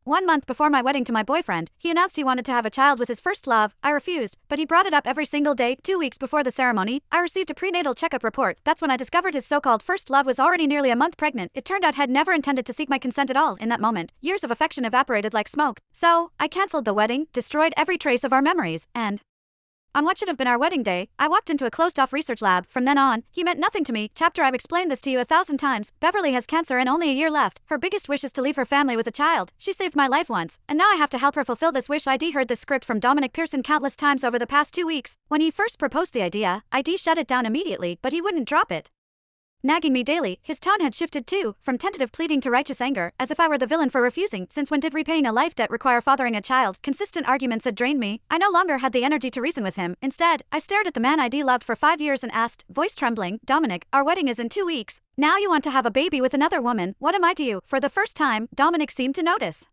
1 month before my wedding to my boyfriend, he announced he wanted to have a child with his first love. I refused, but he brought it up every single day. 2 weeks before the ceremony, I received a prenatal checkup report. That's when I discovered his so-called first love was already nearly a month pregnant. It turned out had never intended to seek my consent at all in that moment. Years of affection evaporated like smoke. So, I cancelled the wedding, destroyed every trace of our memories, and on what should have been our wedding day, I walked into a closed-off research lab. From then on, he meant nothing to me. Chapter I've explained this to you 1,000 times. Beverly has cancer and only a year left. Her biggest wish is to leave her family with a child. She saved my life once, and now I have to help her fulfill this wish. ID heard this script from Dominic Pearson countless times over the past 2 weeks. When he first proposed the idea, ID shut it down immediately, but he wouldn't drop it, nagging me daily. His tone had shifted too, from tentative pleading to righteous anger, as if I were the villain for refusing. Since when did repaying a life debt require fathering a child? Consistent arguments had drained me. I no longer had the energy to reason with him. Instead, I stared at the man ID loved for 5 years and asked, voice trembling, Dominic, our wedding is in 2 weeks. Now you want to have a baby with another woman. What am I to you? For the first time, Dominic seemed to notice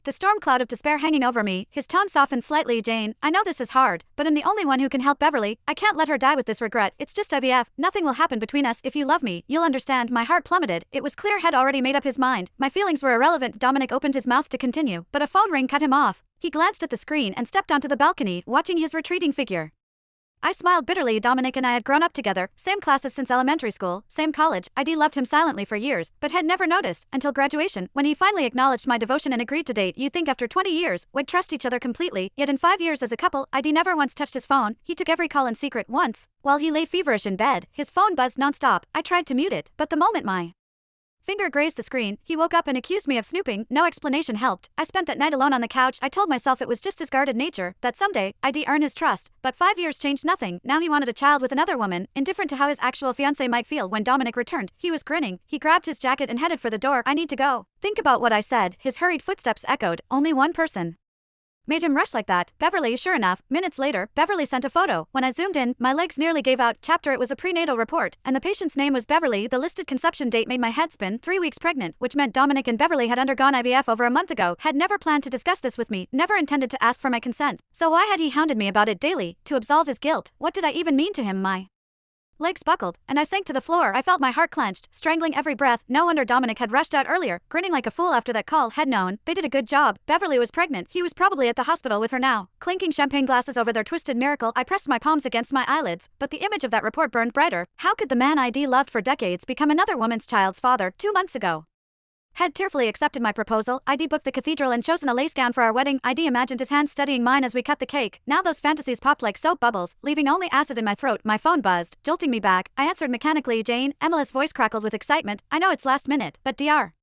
the storm cloud of despair hanging over me. His tone softened slightly. Jane, I know this is hard, but I'm the only one who can help Beverly. I can't let her die with this regret. It's just IVF. Nothing will happen between us. If you love me, you'll understand. My heart plummeted. It was clear he'd already made up his mind. My feelings were irrelevant. Dominic opened his mouth to continue, but a phone ring cut him off. He glanced at the screen and stepped onto the balcony, watching his retreating figure. I smiled bitterly. Dominic and I had grown up together, same classes since elementary school, same college. ID loved him silently for years, but had never noticed, until graduation, when he finally acknowledged my devotion and agreed to date. You'd think after 20 years, we'd trust each other completely, yet in 5 years as a couple, ID never once touched his phone. He took every call in secret. Once, while he lay feverish in bed, his phone buzzed nonstop. I tried to mute it, but the moment my finger grazed the screen, he woke up and accused me of snooping. No explanation helped. I spent that night alone on the couch. I told myself it was just his guarded nature, that someday, I'd earn his trust. But 5 years changed nothing. Now he wanted a child with another woman, indifferent to how his actual fiancée might feel. When Dominic returned, he was grinning. He grabbed his jacket and headed for the door. I need to go. Think about what I said. His hurried footsteps echoed. Only one person made him rush like that. Beverly. Sure enough, minutes later, Beverly sent a photo. When I zoomed in, my legs nearly gave out. Chapter It was a prenatal report, and the patient's name was Beverly. The listed conception date made my head spin. 3 weeks pregnant, which meant Dominic and Beverly had undergone IVF over a month ago. Had never planned to discuss this with me, never intended to ask for my consent. So why had he hounded me about it daily? To absolve his guilt. What did I even mean to him? My legs buckled, and I sank to the floor. I felt my heart clenched, strangling every breath. No wonder Dominic had rushed out earlier, grinning like a fool after that call. Had known, they did a good job. Beverly was pregnant. He was probably at the hospital with her now, clinking champagne glasses over their twisted miracle. I pressed my palms against my eyelids, but the image of that report burned brighter. How could the man ID loved for decades become another woman's child's father 2 months ago? Had tearfully accepted my proposal. ID booked the cathedral and chosen a lace gown for our wedding. ID imagined his hands studying mine as we cut the cake. Now those fantasies popped like soap bubbles, leaving only acid in my throat. My phone buzzed, jolting me back. I answered mechanically. Jane. Emily's voice crackled with excitement. I know it's last minute, but Dr.